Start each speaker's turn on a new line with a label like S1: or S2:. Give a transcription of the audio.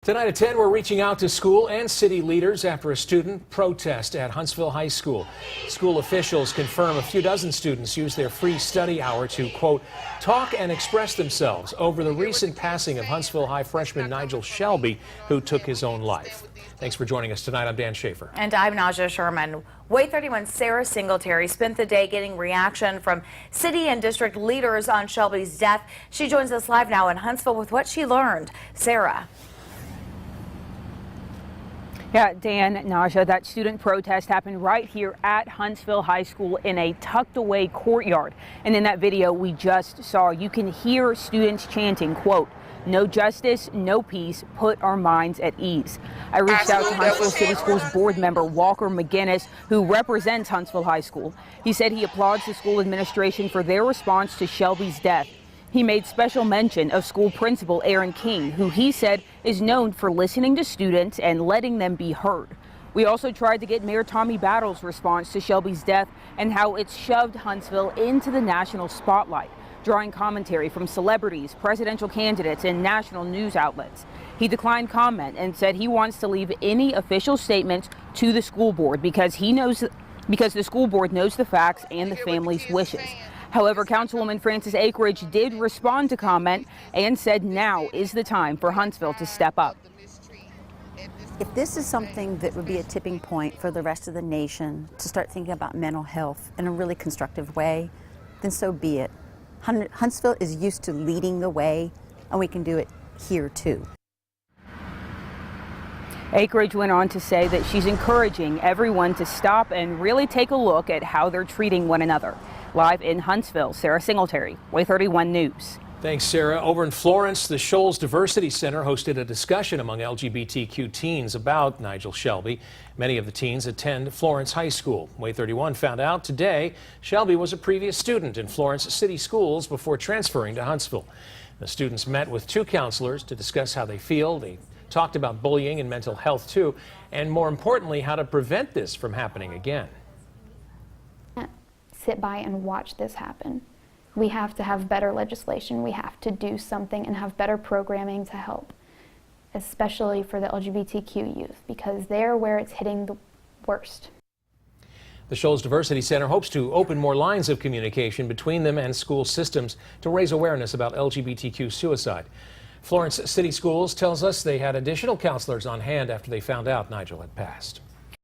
S1: Tonight at 10, we're reaching out to school and city leaders after a student protest at Huntsville High School. School officials confirm a few dozen students used their free study hour to, quote, talk and express themselves over the recent passing of Huntsville High freshman Nigel Shelby, who took his own life. Thanks for joining us tonight. I'm Dan Schaefer.
S2: And I'm Nigel Shelby. Way 31 Sarah Singletary spent the day getting reaction from city and district leaders on Shelby's death. She joins us live now in Huntsville with what she learned. Sarah.
S3: Yeah, Dan, Naja, that student protest happened right here at Huntsville High School in a tucked away courtyard. And in that video we just saw, you can hear students chanting, quote, no justice, no peace, put our minds at ease. I reached out to Huntsville City Schools board member Walker McGinnis, who represents Huntsville High School. He said he applauds the school administration for their response to Shelby's death. He made special mention of school principal Aaron King, who he said is known for listening to students and letting them be heard. We also tried to get Mayor Tommy Battle's response to Shelby's death and how it's shoved Huntsville into the national spotlight, drawing commentary from celebrities, presidential candidates, and national news outlets. He declined comment and said he wants to leave any official statements to the school board because the school board knows the facts and the family's wishes. However, Councilwoman Frances Akridge did respond to comment and said now is the time for Huntsville to step up.
S4: If this is something that would be a tipping point for the rest of the nation to start thinking about mental health in a really constructive way, then so be it. Huntsville is used to leading the way, and we can do it here too.
S3: Akridge went on to say that she's encouraging everyone to stop and really take a look at how they're treating one another. Live in Huntsville, Sarah Singletary, Way 31 News.
S1: Thanks, Sarah. Over in Florence, the Shoals Diversity Center hosted a discussion among LGBTQ teens about Nigel Shelby. Many of the teens attend Florence High School. Way 31 found out today Shelby was a previous student in Florence City Schools before transferring to Huntsville. The students met with two counselors to discuss how they feel. They talked about bullying and mental health too, and more importantly, how to prevent this from happening again.
S5: Sit by and watch this happen. We have to have better legislation. We have to do something and have better programming to help, especially for the LGBTQ youth, because they're where it's hitting the worst.
S1: The Shoals Diversity Center hopes to open more lines of communication between them and school systems to raise awareness about LGBTQ suicide. Florence City Schools tells us they had additional counselors on hand after they found out Nigel had passed.